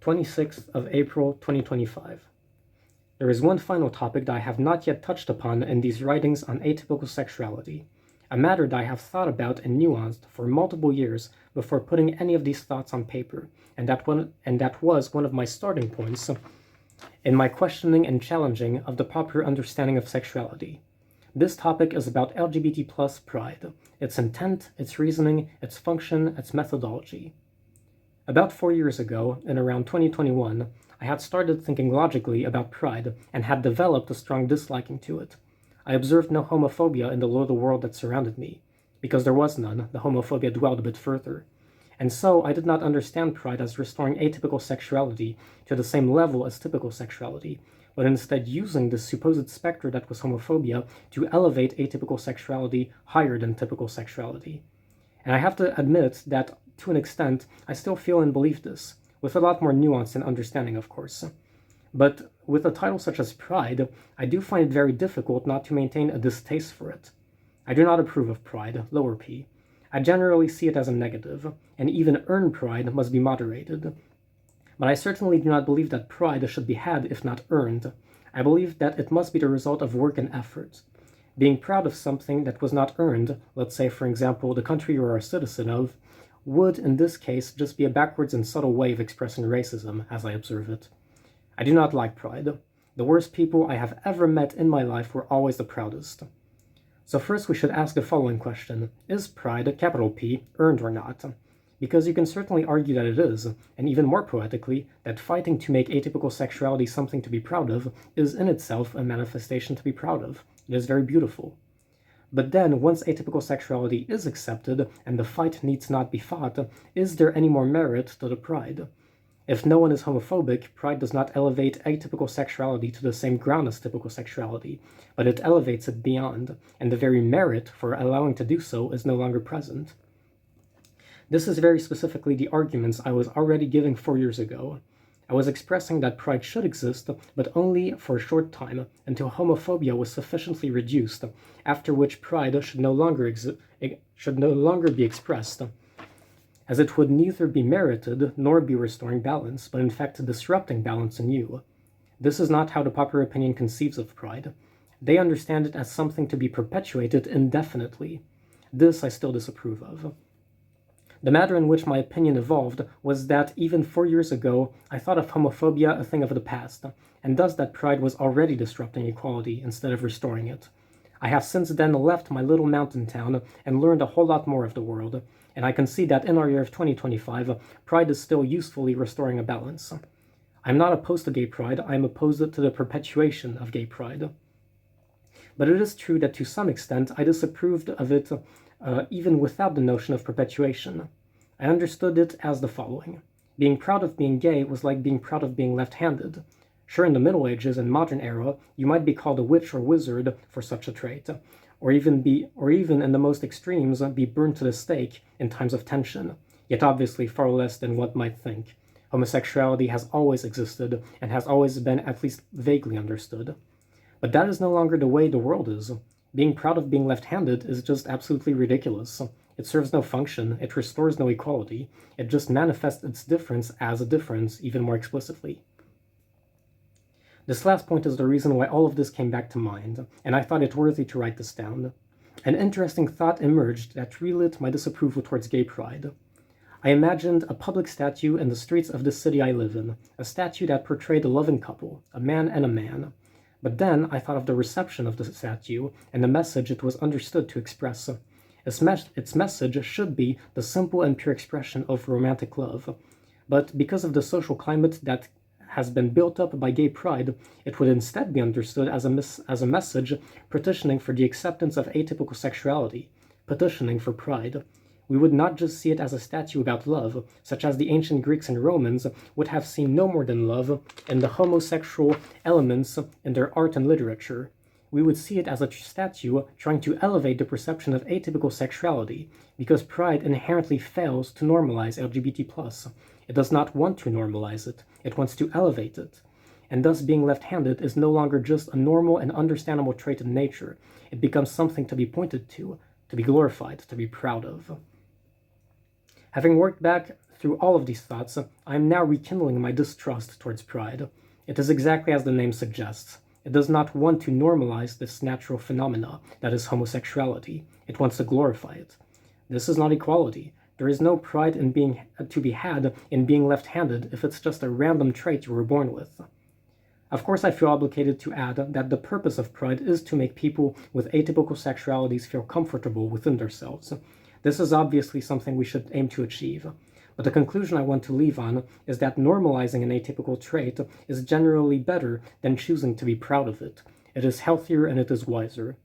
26th of April 2025. There is one final topic that I have not yet touched upon in these writings on atypical sexuality, a matter that I have thought about and nuanced for multiple years before putting any of these thoughts on paper, and that was one of my starting points in my questioning and challenging of the popular understanding of sexuality. This topic is about LGBT plus pride, its intent, its reasoning, its function, its methodology. About 4 years ago, in around 2021, I had started thinking logically about pride and had developed a strong disliking to it. I observed no homophobia in the little world that surrounded me. Because there was none, the homophobia dwelled a bit further. And so I did not understand pride as restoring atypical sexuality to the same level as typical sexuality, but instead using the supposed specter that was homophobia to elevate atypical sexuality higher than typical sexuality. And I have to admit that, to an extent, I still feel and believe this, with a lot more nuance and understanding, of course. But with a title such as Pride, I do find it very difficult not to maintain a distaste for it. I do not approve of pride, lower p. I generally see it as a negative, and even earned pride must be moderated. But I certainly do not believe that pride should be had if not earned. I believe that it must be the result of work and effort. Being proud of something that was not earned, let's say for example the country you are a citizen of, would in this case just be a backwards and subtle way of expressing racism, as I observe it. I do not like pride. The worst people I have ever met in my life were always the proudest. So first we should ask the following question: is pride, capital P, earned or not? Because you can certainly argue that it is, and even more poetically, that fighting to make atypical sexuality something to be proud of is in itself a manifestation to be proud of. It is very beautiful. But then, once atypical sexuality is accepted and the fight needs not be fought, is there any more merit to the pride? If no one is homophobic, pride does not elevate atypical sexuality to the same ground as typical sexuality, but it elevates it beyond, and the very merit for allowing to do so is no longer present. This is very specifically the arguments I was already giving 4 years ago. I was expressing that pride should exist, but only for a short time, until homophobia was sufficiently reduced, after which pride should no longer be expressed, as it would neither be merited nor be restoring balance, but in fact disrupting balance anew. This is not how the popular opinion conceives of pride. They understand it as something to be perpetuated indefinitely. This I still disapprove of. The matter in which my opinion evolved was that even 4 years ago, I thought of homophobia a thing of the past, and thus that pride was already disrupting equality instead of restoring it. I have since then left my little mountain town and learned a whole lot more of the world, and I can see that in our year of 2025, pride is still usefully restoring a balance. I'm not opposed to gay pride, I am opposed to the perpetuation of gay pride. But it is true that to some extent I disapproved of it even without the notion of perpetuation. I understood it as the following. Being proud of being gay was like being proud of being left-handed. Sure, in the Middle Ages and modern era, you might be called a witch or wizard for such a trait, or even in the most extremes be burned to the stake in times of tension, yet obviously far less than one might think. Homosexuality has always existed and has always been at least vaguely understood. But that is no longer the way the world is. Being proud of being left-handed is just absolutely ridiculous. It serves no function, it restores no equality, it just manifests its difference as a difference even more explicitly. This last point is the reason why all of this came back to mind, and I thought it worthy to write this down. An interesting thought emerged that relit my disapproval towards gay pride. I imagined a public statue in the streets of the city I live in, a statue that portrayed a loving couple, a man and a man. But then I thought of the reception of the statue and the message it was understood to express. Its message should be the simple and pure expression of romantic love. But because of the social climate that has been built up by gay pride, it would instead be understood as a message petitioning for the acceptance of atypical sexuality, petitioning for pride. We would not just see it as a statue about love, such as the ancient Greeks and Romans would have seen no more than love in the homosexual elements in their art and literature. We would see it as a statue trying to elevate the perception of atypical sexuality, because pride inherently fails to normalize LGBT+. It does not want to normalize it, it wants to elevate it. And thus being left-handed is no longer just a normal and understandable trait in nature. It becomes something to be pointed to be glorified, to be proud of. Having worked back Through all of these thoughts, I am now rekindling my distrust towards Pride. It is exactly as the name suggests. It does not want to normalize this natural phenomena that is homosexuality. It wants to glorify it. This is not equality. There is no pride in being to be had in being left-handed if it's just a random trait you were born with. Of course, I feel obligated to add that the purpose of Pride is to make people with atypical sexualities feel comfortable within themselves. This is obviously something we should aim to achieve. But the conclusion I want to leave on is that normalizing an atypical trait is generally better than choosing to be proud of it. It is healthier and it is wiser.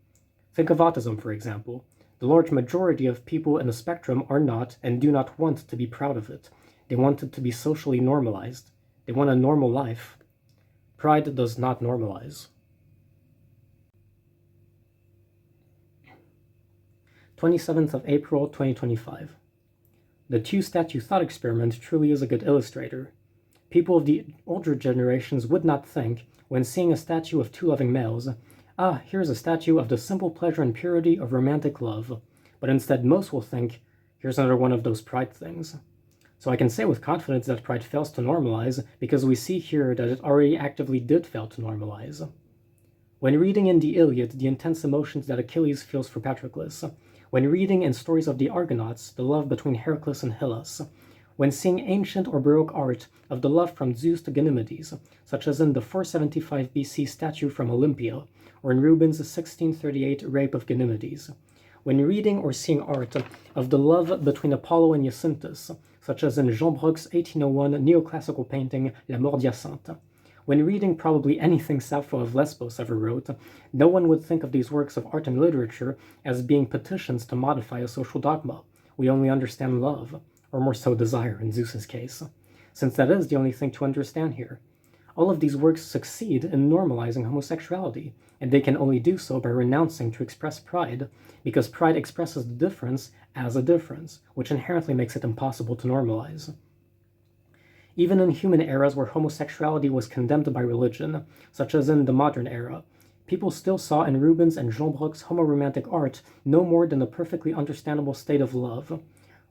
Think of autism, for example. The large majority of people in the spectrum are not and do not want to be proud of it. They want it to be socially normalized. They want a normal life. Pride does not normalize. 27th of April, 2025. The two-statue thought experiment truly is a good illustrator. People of the older generations would not think, when seeing a statue of two loving males, ah, here's a statue of the simple pleasure and purity of romantic love. But instead most will think, here's another one of those Pride things. So I can say with confidence that Pride fails to normalize because we see here that it already actively did fail to normalize. When reading in the Iliad the intense emotions that Achilles feels for Patroclus, when reading in stories of the Argonauts the love between Heracles and Hylas, when seeing ancient or Baroque art of the love from Zeus to Ganymedes, such as in the 475 BC statue from Olympia, or in Rubens' 1638 Rape of Ganymedes, when reading or seeing art of the love between Apollo and Jacinthus, such as in Jean Broc's 1801 neoclassical painting La Mort d'Hyacinthe. When reading probably anything Sappho of Lesbos ever wrote, no one would think of these works of art and literature as being petitions to modify a social dogma. We only understand love, or more so desire in Zeus's case, since that is the only thing to understand here. All of these works succeed in normalizing homosexuality, and they can only do so by renouncing to express pride, because pride expresses the difference as a difference, which inherently makes it impossible to normalize. Even in human eras where homosexuality was condemned by religion, such as in the modern era, people still saw in Rubens and Jean Broc's homoromantic art no more than a perfectly understandable state of love,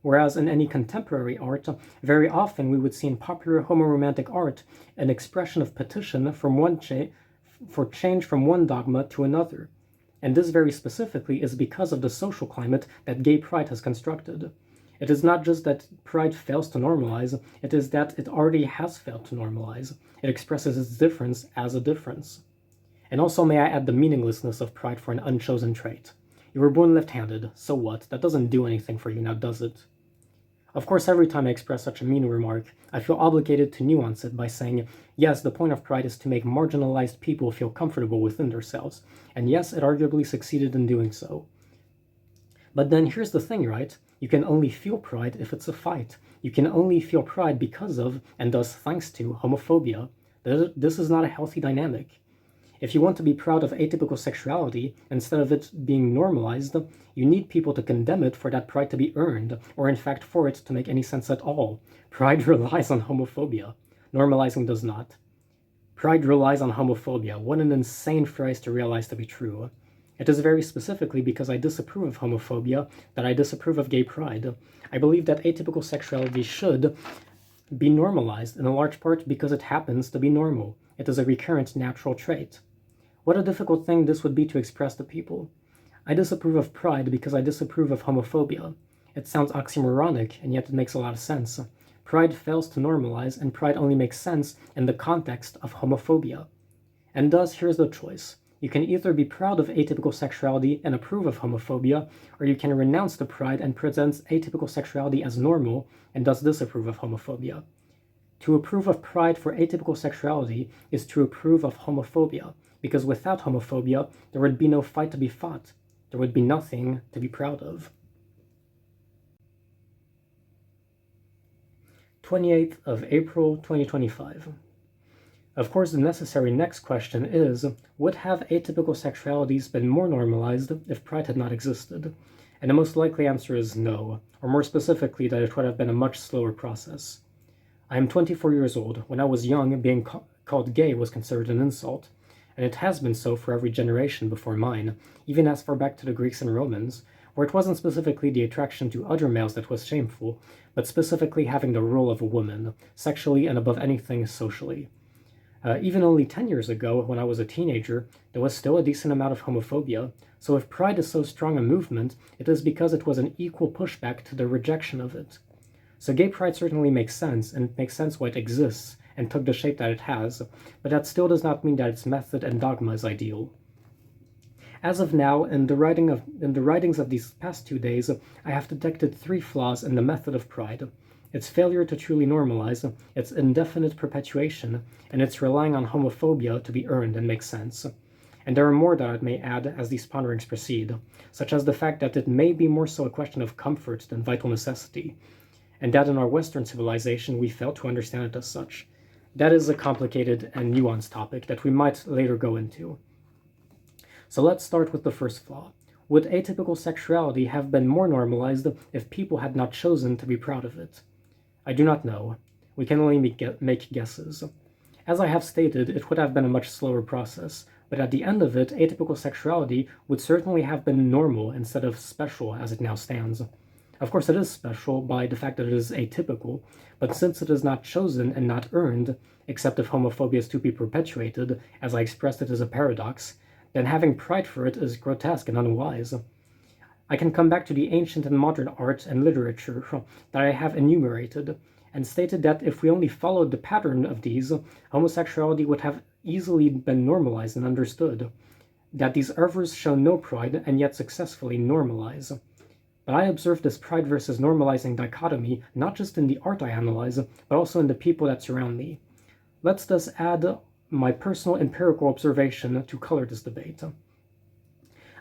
whereas in any contemporary art, very often we would see in popular homoromantic art an expression of petition for change from one dogma to another. And this very specifically is because of the social climate that gay pride has constructed. It is not just that pride fails to normalize, it is that it already has failed to normalize. It expresses its difference as a difference. And also may I add the meaninglessness of pride for an unchosen trait. You were born left-handed, so what? That doesn't do anything for you, now does it? Of course, every time I express such a mean remark, I feel obligated to nuance it by saying, yes, the point of pride is to make marginalized people feel comfortable within themselves, and yes, it arguably succeeded in doing so. But then here's the thing, right? You can only feel pride if it's a fight. You can only feel pride because of, and thus thanks to, homophobia. This is not a healthy dynamic. If you want to be proud of atypical sexuality, instead of it being normalized, you need people to condemn it for that pride to be earned, or in fact for it to make any sense at all. Pride relies on homophobia. Normalizing does not. Pride relies on homophobia. What an insane phrase to realize to be true. It is very specifically because I disapprove of homophobia that I disapprove of gay pride. I believe that atypical sexuality should be normalized, in a large part because it happens to be normal. It is a recurrent natural trait. What a difficult thing this would be to express to people. I disapprove of pride because I disapprove of homophobia. It sounds oxymoronic, and yet it makes a lot of sense. Pride fails to normalize, and pride only makes sense in the context of homophobia. And thus, here's the choice. You can either be proud of atypical sexuality and approve of homophobia, or you can renounce the pride and present atypical sexuality as normal, and thus disapprove of homophobia. To approve of pride for atypical sexuality is to approve of homophobia, because without homophobia, there would be no fight to be fought. There would be nothing to be proud of. 28th of April, 2025. Of course, the necessary next question is, would have atypical sexualities been more normalized if pride had not existed? And the most likely answer is no, or more specifically that it would have been a much slower process. I am 24 years old. When I was young, being called gay was considered an insult, and it has been so for every generation before mine, even as far back to the Greeks and Romans, where it wasn't specifically the attraction to other males that was shameful, but specifically having the role of a woman, sexually and above anything socially. Even only 10 years ago, when I was a teenager, there was still a decent amount of homophobia, so if Pride is so strong a movement, it is because it was an equal pushback to the rejection of it. So gay pride certainly makes sense, and it makes sense why it exists, and took the shape that it has, but that still does not mean that its method and dogma is ideal. As of now, in the writings of these past 2 days, I have detected 3 flaws in the method of Pride: its failure to truly normalize, its indefinite perpetuation, and its relying on homophobia to be earned and make sense. And there are more that I may add as these ponderings proceed, such as the fact that it may be more so a question of comfort than vital necessity, and that in our Western civilization we fail to understand it as such. That is a complicated and nuanced topic that we might later go into. So let's start with the first flaw. Would atypical sexuality have been more normalized if people had not chosen to be proud of it? I do not know. We can only make guesses. As I have stated, it would have been a much slower process, but at the end of it, atypical sexuality would certainly have been normal instead of special as it now stands. Of course, it is special by the fact that it is atypical, but since it is not chosen and not earned, except if homophobia is to be perpetuated, as I expressed it as a paradox, then having pride for it is grotesque and unwise. I can come back to the ancient and modern art and literature that I have enumerated, and stated that if we only followed the pattern of these, homosexuality would have easily been normalized and understood, that these oeuvres show no pride and yet successfully normalize. But I observe this pride versus normalizing dichotomy not just in the art I analyze, but also in the people that surround me. Let's thus add my personal empirical observation to color this debate.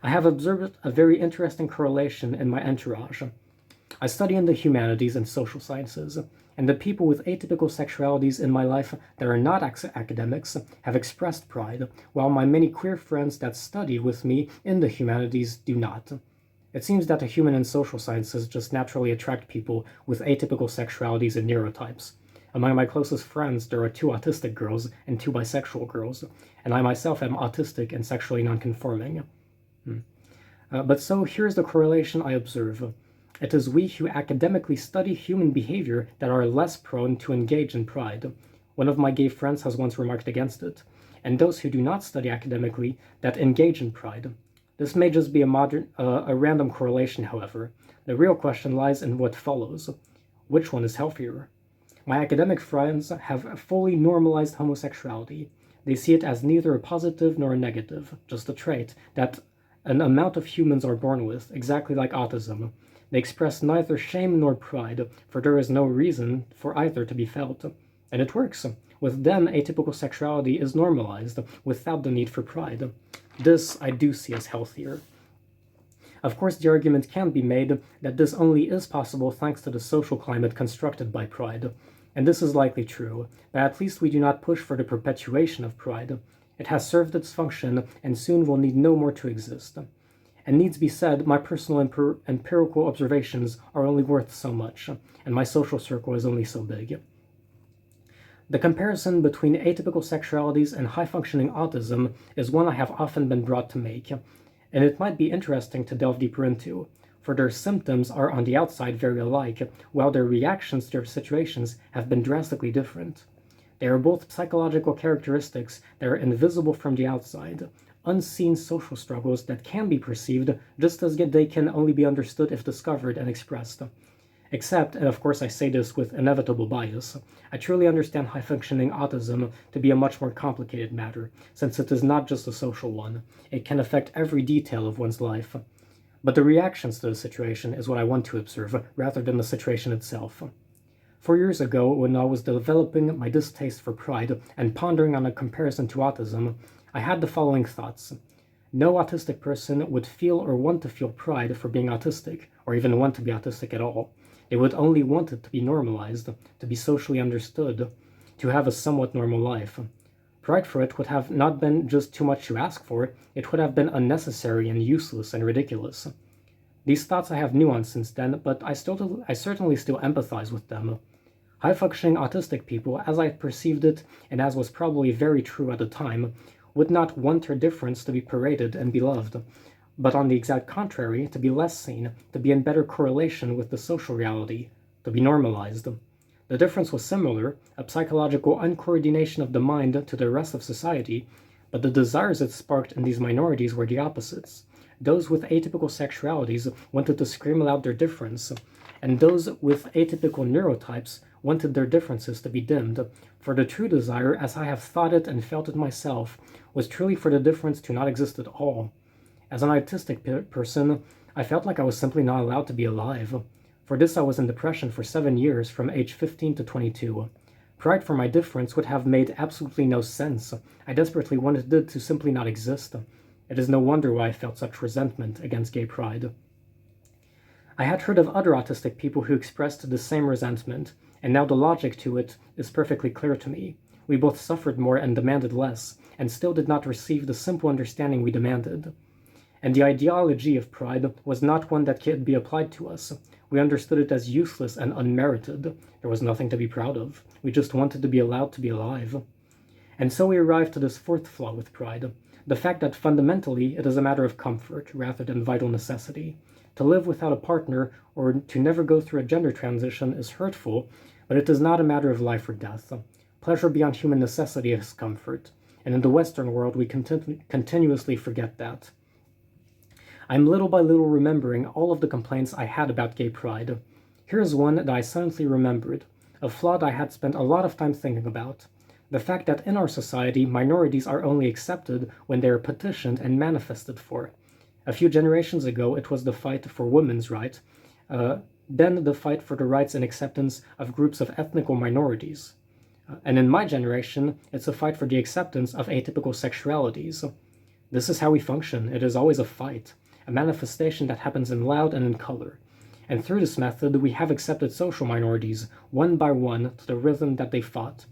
I have observed a very interesting correlation in my entourage. I study in the humanities and social sciences, and the people with atypical sexualities in my life that are not academics have expressed pride, while my many queer friends that study with me in the humanities do not. It seems that the human and social sciences just naturally attract people with atypical sexualities and neurotypes. Among my closest friends, there are 2 autistic girls and 2 bisexual girls, and I myself am autistic and sexually nonconforming. But so here's the correlation I observe. It is we who academically study human behavior that are less prone to engage in pride. One of my gay friends has once remarked against it, and those who do not study academically that engage in pride. This may just be a random correlation, however. The real question lies in what follows. Which one is healthier? My academic friends have fully normalized homosexuality. They see it as neither a positive nor a negative, just a trait that an amount of humans are born with, exactly like autism. They express neither shame nor pride, for there is no reason for either to be felt. And it works. With them, atypical sexuality is normalized, without the need for pride. This I do see as healthier. Of course, the argument can be made that this only is possible thanks to the social climate constructed by pride. And this is likely true, but at least we do not push for the perpetuation of pride. It has served its function, and soon will need no more to exist. And needs be said, my personal empirical observations are only worth so much, and my social circle is only so big. The comparison between atypical sexualities and high-functioning autism is one I have often been brought to make, and it might be interesting to delve deeper into, for their symptoms are on the outside very alike, while their reactions to their situations have been drastically different. They are both psychological characteristics that are invisible from the outside, unseen social struggles that can be perceived just as they can only be understood if discovered and expressed. Except, and of course I say this with inevitable bias, I truly understand high-functioning autism to be a much more complicated matter, since it is not just a social one. It can affect every detail of one's life. But the reactions to the situation is what I want to observe, rather than the situation itself. 4 years ago, when I was developing my distaste for pride and pondering on a comparison to autism, I had the following thoughts. No autistic person would feel or want to feel pride for being autistic, or even want to be autistic at all. They would only want it to be normalized, to be socially understood, to have a somewhat normal life. Pride for it would have not been just too much to ask for, it would have been unnecessary and useless and ridiculous. These thoughts I have nuanced since then, but I certainly still empathize with them. High-functioning autistic people, as I perceived it, and as was probably very true at the time, would not want their difference to be paraded and beloved. but on the exact contrary, to be less seen, to be in better correlation with the social reality, to be normalized. The difference was similar, a psychological uncoordination of the mind to the rest of society, but the desires it sparked in these minorities were the opposites. Those with atypical sexualities wanted to scream aloud their difference, and those with atypical neurotypes wanted their differences to be dimmed, for the true desire, as I have thought it and felt it myself, was truly for the difference to not exist at all. As an autistic person, I felt like I was simply not allowed to be alive. For this I was in depression for 7 years, from age 15 to 22. Pride for my difference would have made absolutely no sense. I desperately wanted it to simply not exist. It is no wonder why I felt such resentment against gay pride. I had heard of other autistic people who expressed the same resentment, and now the logic to it is perfectly clear to me. We both suffered more and demanded less, and still did not receive the simple understanding we demanded. And the ideology of pride was not one that could be applied to us. We understood it as useless and unmerited. There was nothing to be proud of. We just wanted to be allowed to be alive. And so we arrived to this fourth flaw with pride, the fact that fundamentally it is a matter of comfort rather than vital necessity. To live without a partner or to never go through a gender transition is hurtful, but it is not a matter of life or death. Pleasure beyond human necessity is comfort, and in the Western world we continuously forget that. I'm little by little remembering all of the complaints I had about gay pride. Here is one that I suddenly remembered, a flaw that I had spent a lot of time thinking about. The fact that in our society, minorities are only accepted when they are petitioned and manifested for. A few generations ago, it was the fight for women's rights, then the fight for the rights and acceptance of groups of ethnical minorities. And in my generation, it's a fight for the acceptance of atypical sexualities. This is how we function. It is always a fight, a manifestation that happens in loud and in color. And through this method, we have accepted social minorities, one by one, to the rhythm that they fought.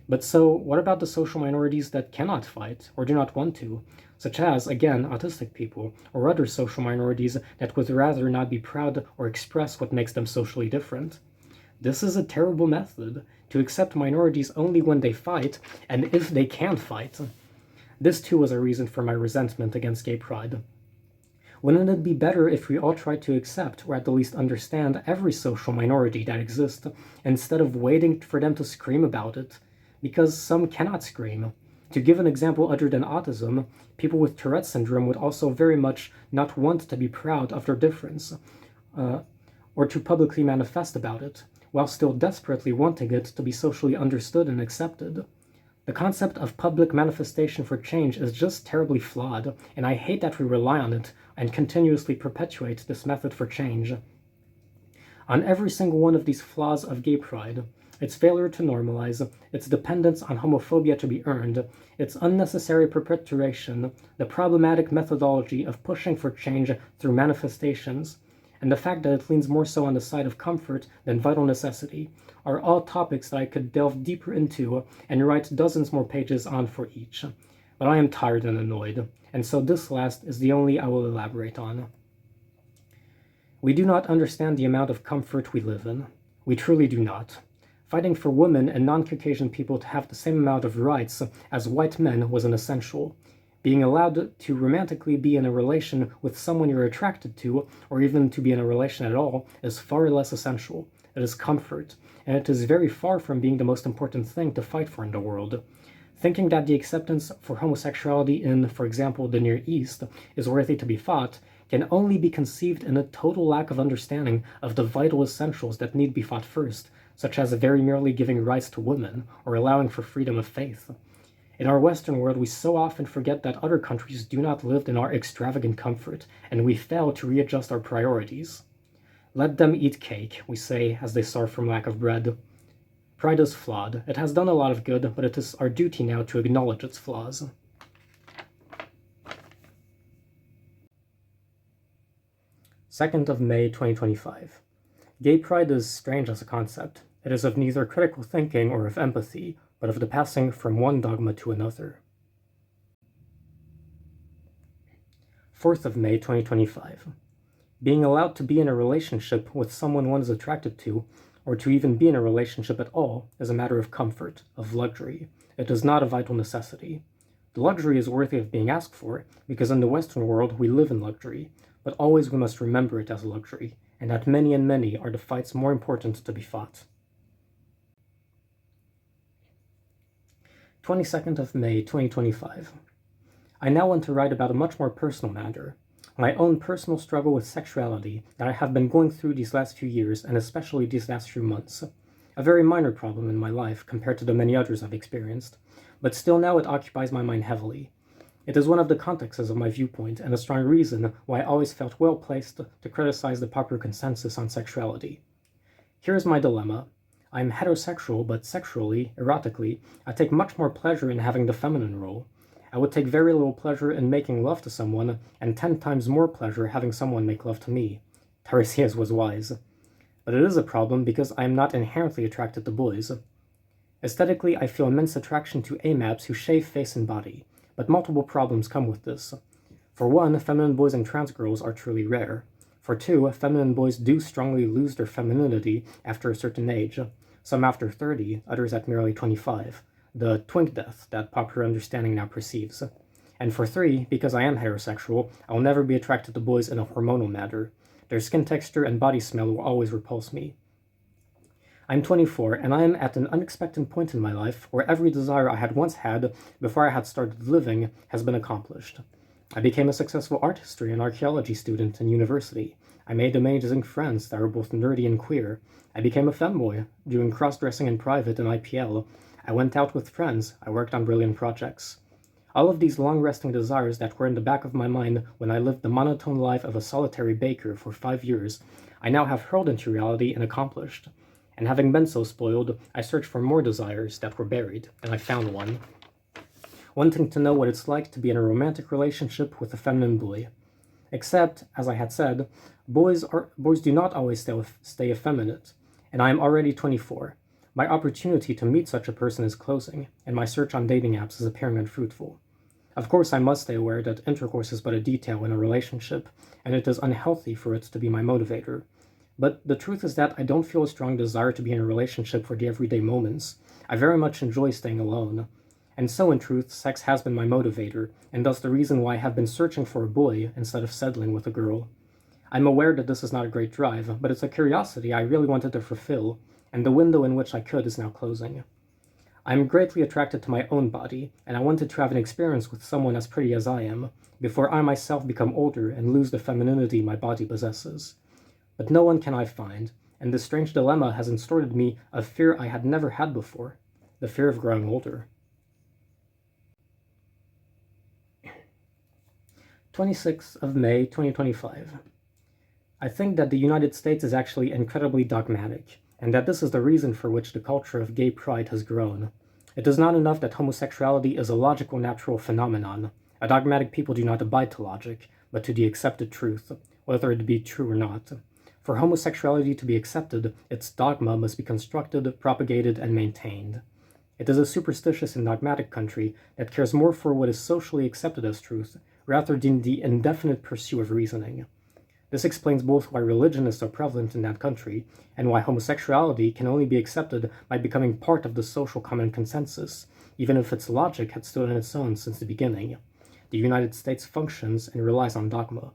But so, what about the social minorities that cannot fight, or do not want to, such as, again, autistic people, or other social minorities that would rather not be proud or express what makes them socially different? This is a terrible method, to accept minorities only when they fight, and if they can fight. This too was a reason for my resentment against gay pride. Wouldn't it be better if we all tried to accept, or at the least understand, every social minority that exists, instead of waiting for them to scream about it? Because some cannot scream. To give an example other than autism, people with Tourette syndrome would also very much not want to be proud of their difference, or to publicly manifest about it, while still desperately wanting it to be socially understood and accepted. The concept of public manifestation for change is just terribly flawed, and I hate that we rely on it and continuously perpetuate this method for change. On every single one of these flaws of gay pride, its failure to normalize, its dependence on homophobia to be earned, its unnecessary perpetuation, the problematic methodology of pushing for change through manifestations, and the fact that it leans more so on the side of comfort than vital necessity, are all topics that I could delve deeper into and write dozens more pages on for each. But I am tired and annoyed, and so this last is the only I will elaborate on. We do not understand the amount of comfort we live in. We truly do not. Fighting for women and non-Caucasian people to have the same amount of rights as white men was an essential. Being allowed to romantically be in a relation with someone you're attracted to, or even to be in a relation at all, is far less essential. It is comfort, and it is very far from being the most important thing to fight for in the world. Thinking that the acceptance for homosexuality in, for example, the Near East is worthy to be fought can only be conceived in a total lack of understanding of the vital essentials that need be fought first, such as very merely giving rights to women or allowing for freedom of faith. In our Western world, we so often forget that other countries do not live in our extravagant comfort, and we fail to readjust our priorities. Let them eat cake, we say, as they starve from lack of bread. Pride is flawed. It has done a lot of good, but it is our duty now to acknowledge its flaws. 2nd of May 2025. Gay pride is strange as a concept. It is of neither critical thinking or of empathy, but of the passing from one dogma to another. 4th of May 2025. Being allowed to be in a relationship with someone one is attracted to, or to even be in a relationship at all, is a matter of comfort, of luxury. It is not a vital necessity. The luxury is worthy of being asked for, because in the Western world we live in luxury, but always we must remember it as a luxury, and that many and many are the fights more important to be fought. 22nd of May, 2025. I now want to write about a much more personal matter, my own personal struggle with sexuality that I have been going through these last few years, and especially these last few months. A very minor problem in my life compared to the many others I've experienced, but still now it occupies my mind heavily. It is one of the contexts of my viewpoint, and a strong reason why I always felt well placed to criticize the popular consensus on sexuality. Here is my dilemma. I am heterosexual, but sexually, erotically, I take much more pleasure in having the feminine role. I would take very little pleasure in making love to someone, and 10 times more pleasure having someone make love to me. Tiresias was wise. But it is a problem because I am not inherently attracted to boys. Aesthetically, I feel immense attraction to AMABs who shave face and body, but multiple problems come with this. For one, feminine boys and trans girls are truly rare. For two, feminine boys do strongly lose their femininity after a certain age, some after 30, others at merely 25. The twink death that popular understanding now perceives. And for three, because I am heterosexual, I will never be attracted to boys in a hormonal matter. Their skin texture and body smell will always repulse me. I'm 24, and I am at an unexpected point in my life where every desire I had once had before I had started living has been accomplished. I became a successful art history and archaeology student in university. I made amazing friends that were both nerdy and queer. I became a femboy, doing cross-dressing in private and IPL. I went out with friends, I worked on brilliant projects. All of these long-resting desires that were in the back of my mind when I lived the monotone life of a solitary baker for 5 years, I now have hurled into reality and accomplished. And having been so spoiled, I searched for more desires that were buried, and I found one. Wanting to know what it's like to be in a romantic relationship with a feminine boy. Except, as I had said, boys do not always stay effeminate, and I am already 24. My opportunity to meet such a person is closing, and my search on dating apps is appearing unfruitful. Of course, I must stay aware that intercourse is but a detail in a relationship, and it is unhealthy for it to be my motivator. But the truth is that I don't feel a strong desire to be in a relationship for the everyday moments. I very much enjoy staying alone. And so, in truth, sex has been my motivator, and thus the reason why I have been searching for a boy instead of settling with a girl. I'm aware that this is not a great drive, but it's a curiosity I really wanted to fulfill, and the window in which I could is now closing. I am greatly attracted to my own body, and I wanted to have an experience with someone as pretty as I am, before I myself become older and lose the femininity my body possesses. But no one can I find, and this strange dilemma has installed me a fear I had never had before, the fear of growing older. 26th of May, 2025. I think that the United States is actually incredibly dogmatic, and that this is the reason for which the culture of gay pride has grown. It is not enough that homosexuality is a logical natural phenomenon. A dogmatic people do not abide to logic, but to the accepted truth, whether it be true or not. For homosexuality to be accepted, its dogma must be constructed, propagated, and maintained. It is a superstitious and dogmatic country that cares more for what is socially accepted as truth, rather than the indefinite pursuit of reasoning. This explains both why religion is so prevalent in that country, and why homosexuality can only be accepted by becoming part of the social common consensus, even if its logic had stood on its own since the beginning. The United States functions and relies on dogma.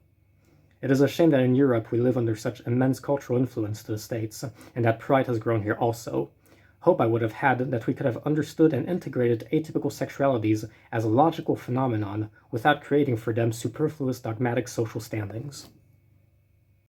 It is a shame that in Europe we live under such immense cultural influence to the States, and that pride has grown here also. Hope I would have had that we could have understood and integrated atypical sexualities as a logical phenomenon without creating for them superfluous dogmatic social standings.